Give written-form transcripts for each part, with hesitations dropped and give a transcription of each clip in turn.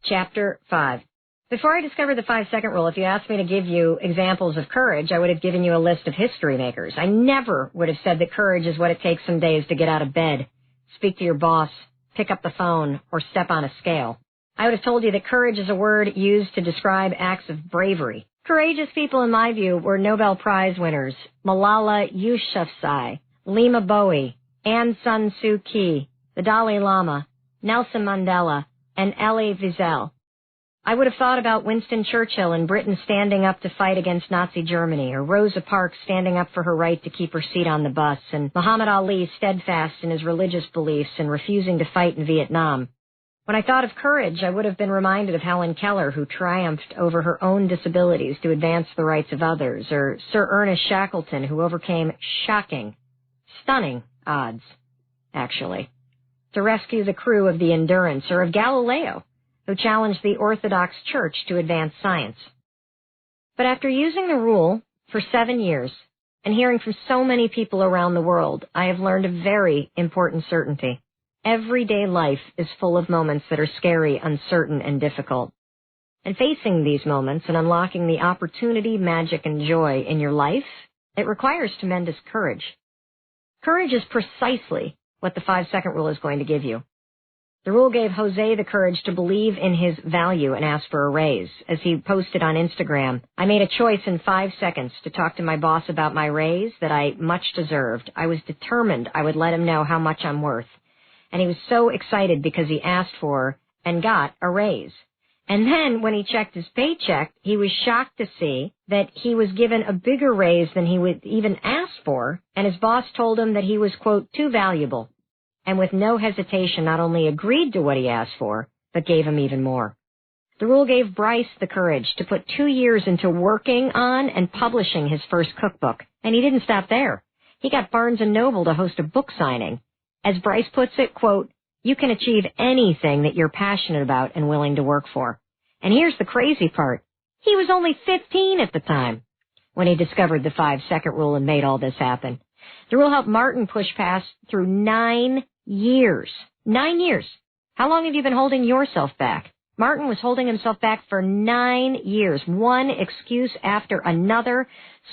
Chapter 5. Before I discovered the 5-second rule, if you asked me to give you examples of courage, I would have given you a list of history makers. I never would have said that courage is what it takes some days to get out of bed, speak to your boss, pick up the phone, or step on a scale. I would have told you that courage is a word used to describe acts of bravery. Courageous people, in my view, were Nobel Prize winners Malala Yousafzai, Lima Bowie, Aung San Suu Kyi, the Dalai Lama, Nelson Mandela, and Elie Wiesel. I would have thought about Winston Churchill in Britain standing up to fight against Nazi Germany, or Rosa Parks standing up for her right to keep her seat on the bus, and Muhammad Ali steadfast in his religious beliefs and refusing to fight in Vietnam. When I thought of courage, I would have been reminded of Helen Keller, who triumphed over her own disabilities to advance the rights of others, or Sir Ernest Shackleton, who overcame stunning odds, actually, to rescue the crew of the Endurance, or of Galileo, who challenged the Orthodox Church to advance science. But after using the rule for 7 years and hearing from so many people around the world, I have learned a very important certainty. Everyday life is full of moments that are scary, uncertain, and difficult. And facing these moments and unlocking the opportunity, magic, and joy in your life, it requires tremendous courage. Courage is precisely what the 5-second rule is going to give you. The rule gave Jose the courage to believe in his value and ask for a raise. As he posted on Instagram, I made a choice in 5 seconds to talk to my boss about my raise that I much deserved. I was determined I would let him know how much I'm worth. And he was so excited because he asked for and got a raise. And then when he checked his paycheck, he was shocked to see that he was given a bigger raise than he would even ask for, and his boss told him that he was, quote, too valuable, and with no hesitation not only agreed to what he asked for, but gave him even more. The rule gave Bryce the courage to put 2 years into working on and publishing his first cookbook, and he didn't stop there. He got Barnes & Noble to host a book signing. As Bryce puts it, quote, you can achieve anything that you're passionate about and willing to work for. And here's the crazy part. He was only 15 at the time when he discovered the 5-second rule and made all this happen. The rule helped Martin push past through 9 years. 9 years. How long have you been holding yourself back? Martin was holding himself back for 9 years, one excuse after another,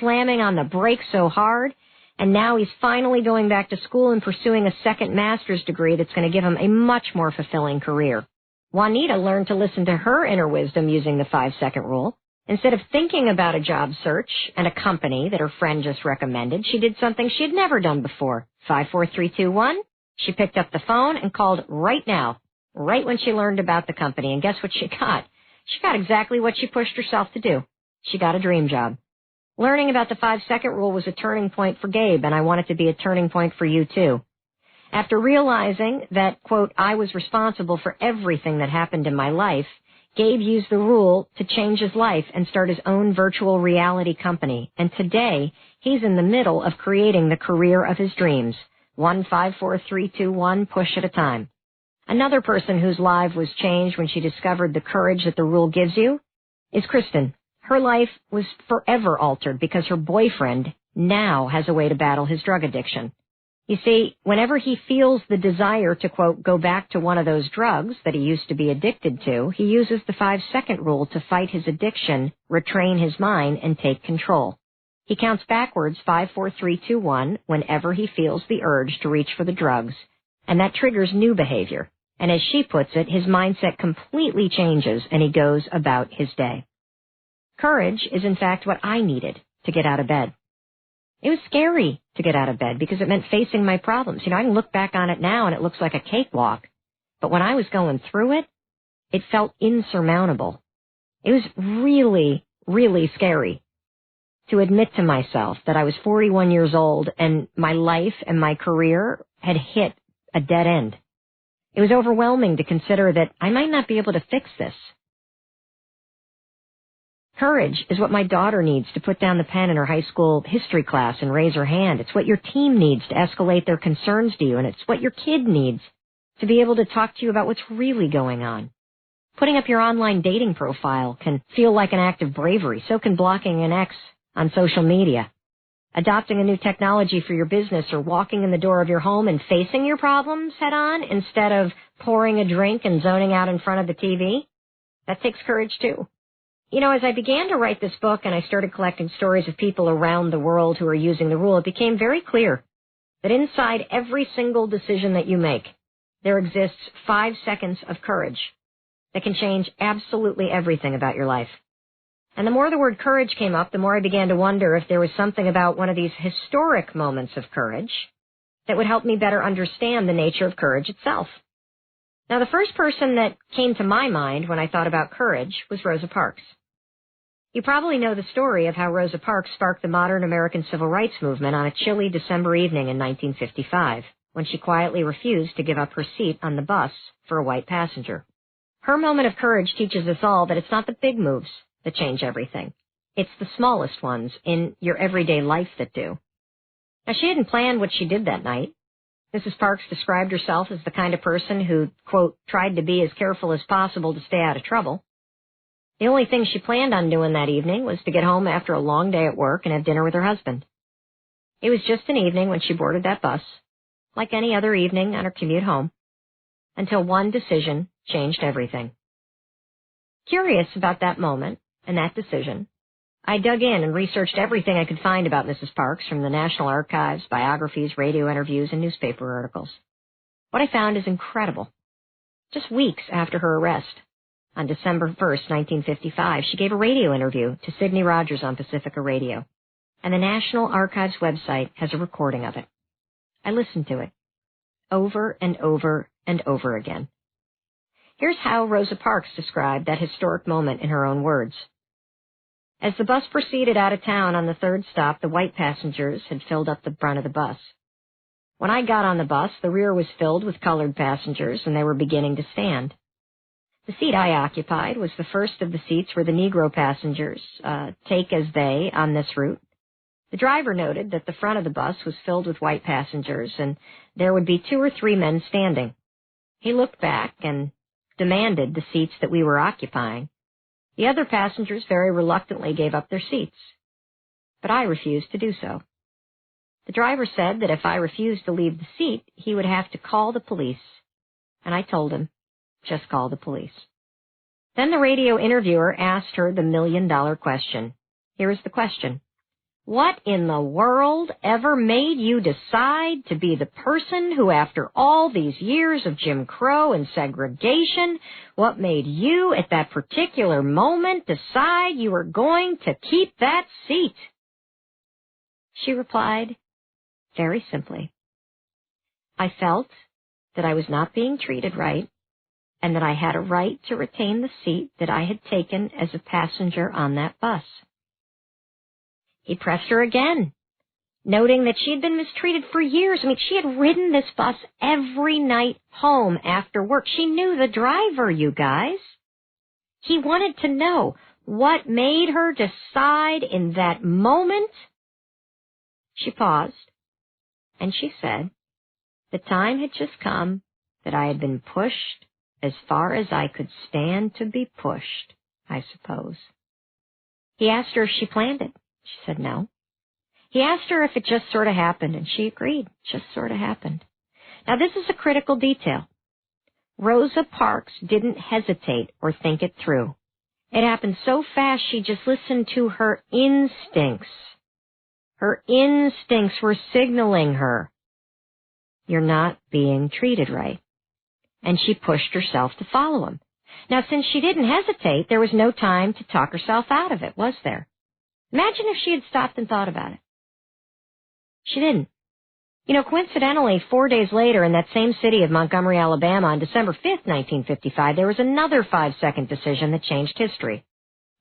slamming on the brakes so hard. And now he's finally going back to school and pursuing a second master's degree that's going to give him a much more fulfilling career. Juanita learned to listen to her inner wisdom using the 5-second rule. Instead of thinking about a job search and a company that her friend just recommended, she did something she had never done before. 5, 4, 3, 2, 1. She picked up the phone and called right now, right when she learned about the company. And guess what she got? She got exactly what she pushed herself to do. She got a dream job. Learning about the 5-second rule was a turning point for Gabe, and I want it to be a turning point for you too. After realizing that, quote, I was responsible for everything that happened in my life, Gabe used the rule to change his life and start his own virtual reality company. And today, he's in the middle of creating the career of his dreams. 1, 5, 4, 3, 2, 1, push at a time. Another person whose life was changed when she discovered the courage that the rule gives you is Kristen. Her life was forever altered because her boyfriend now has a way to battle his drug addiction. You see, whenever he feels the desire to, quote, go back to one of those drugs that he used to be addicted to, he uses the 5-second rule to fight his addiction, retrain his mind, and take control. He counts backwards 5, 4, 3, 2, 1 whenever he feels the urge to reach for the drugs, and that triggers new behavior. And as she puts it, his mindset completely changes and he goes about his day. Courage is, in fact, what I needed to get out of bed. It was scary to get out of bed because it meant facing my problems. You know, I can look back on it now and it looks like a cakewalk. But when I was going through it, it felt insurmountable. It was really, really scary to admit to myself that I was 41 years old and my life and my career had hit a dead end. It was overwhelming to consider that I might not be able to fix this. Courage is what my daughter needs to put down the pen in her high school history class and raise her hand. It's what your team needs to escalate their concerns to you, and it's what your kid needs to be able to talk to you about what's really going on. Putting up your online dating profile can feel like an act of bravery. So can blocking an ex on social media. Adopting a new technology for your business or walking in the door of your home and facing your problems head on instead of pouring a drink and zoning out in front of the TV. That takes courage, too. You know, as I began to write this book and I started collecting stories of people around the world who are using the rule, it became very clear that inside every single decision that you make, there exists 5 seconds of courage that can change absolutely everything about your life. And the more the word courage came up, the more I began to wonder if there was something about one of these historic moments of courage that would help me better understand the nature of courage itself. Now, the first person that came to my mind when I thought about courage was Rosa Parks. You probably know the story of how Rosa Parks sparked the modern American civil rights movement on a chilly December evening in 1955, when she quietly refused to give up her seat on the bus for a white passenger. Her moment of courage teaches us all that it's not the big moves that change everything. It's the smallest ones in your everyday life that do. Now, she didn't plan what she did that night. Mrs. Parks described herself as the kind of person who, quote, tried to be as careful as possible to stay out of trouble. The only thing she planned on doing that evening was to get home after a long day at work and have dinner with her husband. It was just an evening when she boarded that bus, like any other evening on her commute home, until one decision changed everything. Curious about that moment and that decision, I dug in and researched everything I could find about Mrs. Parks from the National Archives, biographies, radio interviews, and newspaper articles. What I found is incredible. Just weeks after her arrest, on December 1st, 1955, she gave a radio interview to Sidney Rogers on Pacifica Radio, and the National Archives website has a recording of it. I listened to it over and over and over again. Here's how Rosa Parks described that historic moment in her own words. As the bus proceeded out of town on the third stop, the white passengers had filled up the front of the bus. When I got on the bus, the rear was filled with colored passengers, and they were beginning to stand. The seat I occupied was the first of the seats where the Negro passengers take as they on this route. The driver noted that the front of the bus was filled with white passengers, and there would be 2 or 3 men standing. He looked back and demanded the seats that we were occupying. The other passengers very reluctantly gave up their seats, but I refused to do so. The driver said that if I refused to leave the seat, he would have to call the police, and I told him, just call the police. Then the radio interviewer asked her the million-dollar question. Here is the question. What in the world ever made you decide to be the person who, after all these years of Jim Crow and segregation, what made you at that particular moment decide you were going to keep that seat? She replied, very simply, I felt that I was not being treated right, and that I had a right to retain the seat that I had taken as a passenger on that bus. He pressed her again, noting that she had been mistreated for years. I mean, she had ridden this bus every night home after work. She knew the driver, you guys. He wanted to know what made her decide in that moment. She paused, and she said, the time had just come that I had been pushed as far as I could stand to be pushed, I suppose. He asked her if she planned it. She said no. He asked her if it just sort of happened, and she agreed. Just sort of happened. Now, this is a critical detail. Rosa Parks didn't hesitate or think it through. It happened so fast she just listened to her instincts. Her instincts were signaling her, you're not being treated right. And she pushed herself to follow him. Now, since she didn't hesitate, there was no time to talk herself out of it, was there? Imagine if she had stopped and thought about it. She didn't. You know, coincidentally, 4 days later in that same city of Montgomery, Alabama, on December 5th, 1955, there was another 5-second decision that changed history.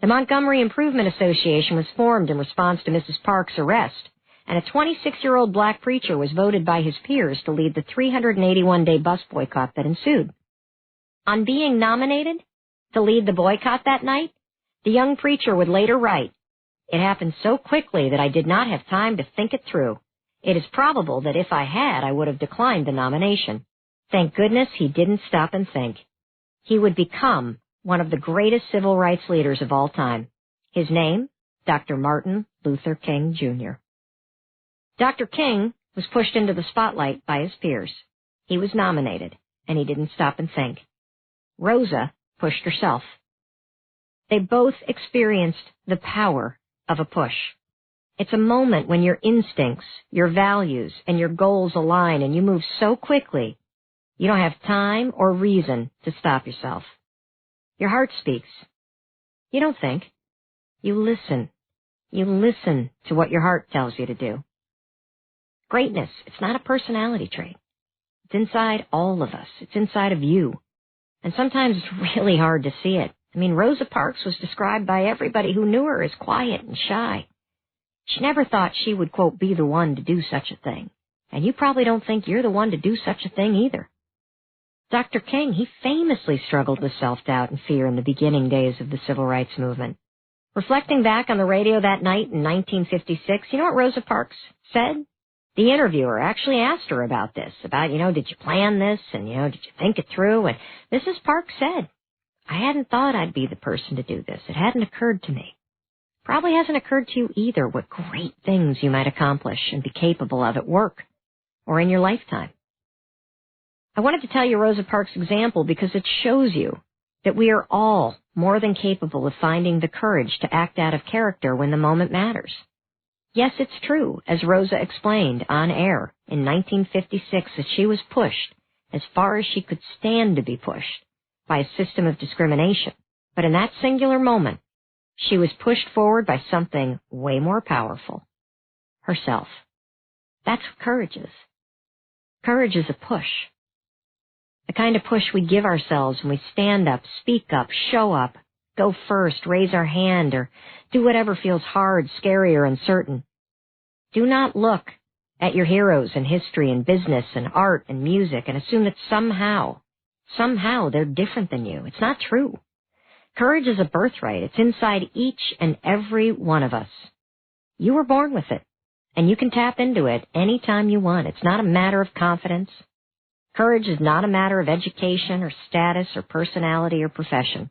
The Montgomery Improvement Association was formed in response to Mrs. Parks' arrest, and a 26-year-old black preacher was voted by his peers to lead the 381-day bus boycott that ensued. On being nominated to lead the boycott that night, the young preacher would later write, "It happened so quickly that I did not have time to think it through. It is probable that if I had, I would have declined the nomination. Thank goodness he didn't stop and think. He would become one of the greatest civil rights leaders of all time. His name, Dr. Martin Luther King, Jr." Dr. King was pushed into the spotlight by his peers. He was nominated, and he didn't stop and think. Rosa pushed herself. They both experienced the power of a push. It's a moment when your instincts, your values, and your goals align and you move so quickly, you don't have time or reason to stop yourself. Your heart speaks. You don't think. You listen. You listen to what your heart tells you to do. Greatness, it's not a personality trait. It's inside all of us. It's inside of you. And sometimes it's really hard to see it. I mean, Rosa Parks was described by everybody who knew her as quiet and shy. She never thought she would, quote, be the one to do such a thing. And you probably don't think you're the one to do such a thing either. Dr. King, he famously struggled with self-doubt and fear in the beginning days of the civil rights movement. Reflecting back on the radio that night in 1956, you know what Rosa Parks said? The interviewer actually asked her about this, about, did you plan this, and, did you think it through? And Mrs. Parks said, I hadn't thought I'd be the person to do this. It hadn't occurred to me. Probably hasn't occurred to you either what great things you might accomplish and be capable of at work or in your lifetime. I wanted to tell you Rosa Parks' example because it shows you that we are all more than capable of finding the courage to act out of character when the moment matters. Yes, it's true, as Rosa explained on air in 1956, that she was pushed as far as she could stand to be pushed by a system of discrimination. But in that singular moment, she was pushed forward by something way more powerful, herself. That's what courage is. Courage is a push. The kind of push we give ourselves when we stand up, speak up, show up, go first, raise our hand, or do whatever feels hard, scary, or uncertain. Do not look at your heroes in history and business and art and music and assume that somehow they're different than you. It's not true. Courage is a birthright. It's inside each and every one of us. You were born with it, and you can tap into it anytime you want. It's not a matter of confidence. Courage is not a matter of education or status or personality or profession.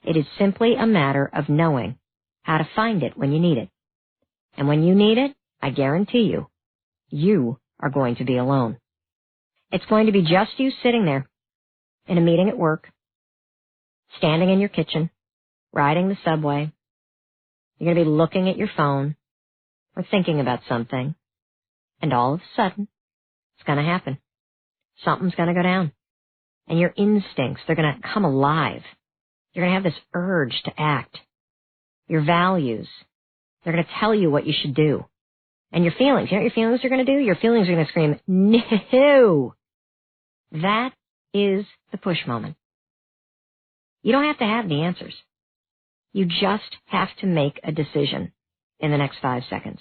It is simply a matter of knowing how to find it when you need it. And when you need it, I guarantee you are going to be alone. It's going to be just you sitting there in a meeting at work, standing in your kitchen, riding the subway. You're going to be looking at your phone or thinking about something, and all of a sudden, it's going to happen. Something's going to go down. And your instincts, they're going to come alive. You're going to have this urge to act. Your values, they're going to tell you what you should do. And your feelings, you know what your feelings are going to do? Your feelings are going to scream, no! That is the push moment. You don't have to have the answers. You just have to make a decision in the next 5 seconds.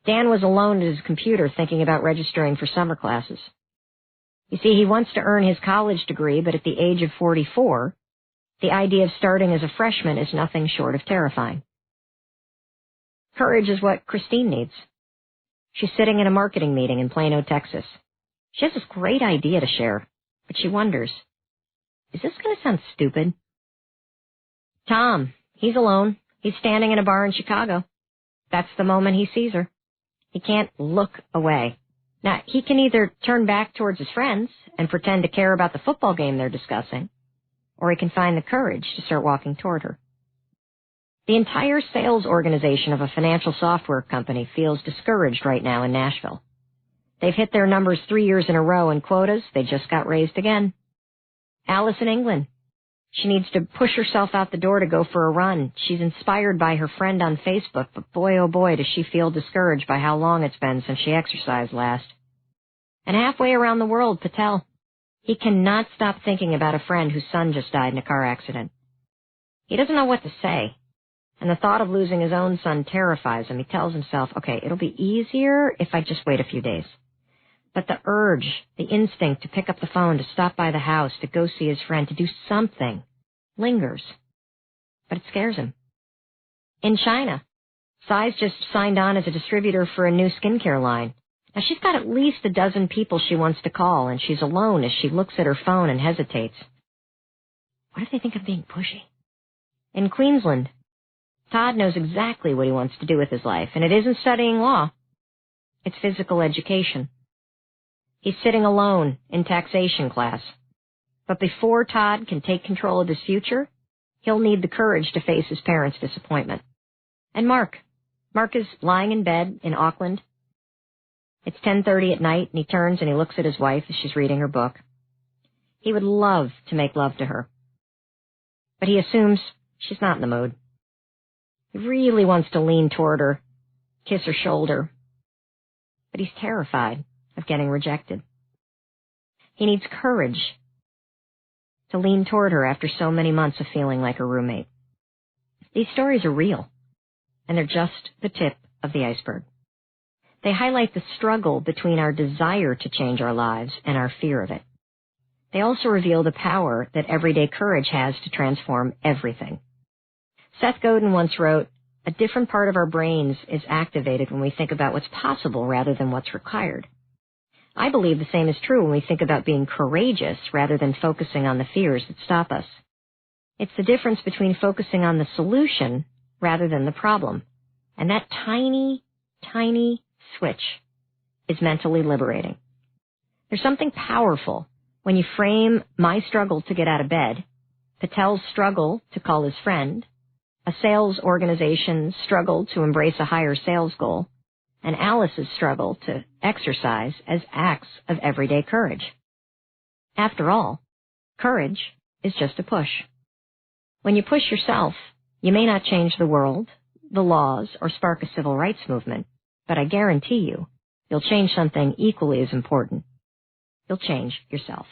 Dan was alone at his computer thinking about registering for summer classes. You see, he wants to earn his college degree, but at the age of 44, the idea of starting as a freshman is nothing short of terrifying. Courage is what Christine needs. She's sitting in a marketing meeting in Plano, Texas. She has this great idea to share, but she wonders, is this going to sound stupid? Tom, he's alone. He's standing in a bar in Chicago. That's the moment he sees her. He can't look away. Now, he can either turn back towards his friends and pretend to care about the football game they're discussing, or he can find the courage to start walking toward her. The entire sales organization of a financial software company feels discouraged right now in Nashville. They've hit their numbers 3 years in a row, and quotas, they just got raised again. Alice in England. She needs to push herself out the door to go for a run. She's inspired by her friend on Facebook, but boy, oh boy, does she feel discouraged by how long it's been since she exercised last. And halfway around the world, Patel. He cannot stop thinking about a friend whose son just died in a car accident. He doesn't know what to say, and the thought of losing his own son terrifies him. He tells himself, okay, it'll be easier if I just wait a few days. But the urge, the instinct to pick up the phone, to stop by the house, to go see his friend, to do something, lingers. But it scares him. In China, Sai's just signed on as a distributor for a new skincare line. Now, she's got at least a dozen people she wants to call, and she's alone as she looks at her phone and hesitates. What if they think I'm being pushy? In Queensland, Todd knows exactly what he wants to do with his life, and it isn't studying law. It's physical education. He's sitting alone in taxation class. But before Todd can take control of his future, he'll need the courage to face his parents' disappointment. And Mark is lying in bed in Auckland. It's 10:30 at night, and he turns and he looks at his wife as she's reading her book. He would love to make love to her, but he assumes she's not in the mood. He really wants to lean toward her, kiss her shoulder, but he's terrified of getting rejected. He needs courage to lean toward her after so many months of feeling like a roommate. These stories are real, and they're just the tip of the iceberg. They highlight the struggle between our desire to change our lives and our fear of it. They also reveal the power that everyday courage has to transform everything. Seth Godin once wrote, "A different part of our brains is activated when we think about what's possible rather than what's required." I believe the same is true when we think about being courageous rather than focusing on the fears that stop us. It's the difference between focusing on the solution rather than the problem. And that tiny, tiny switch is mentally liberating. There's something powerful when you frame my struggle to get out of bed, Patel's struggle to call his friend, a sales organization's struggle to embrace a higher sales goal, and Alice's struggle to exercise as acts of everyday courage. After all, courage is just a push. When you push yourself, you may not change the world, the laws, or spark a civil rights movement, but I guarantee you'll change something equally as important. You'll change yourself.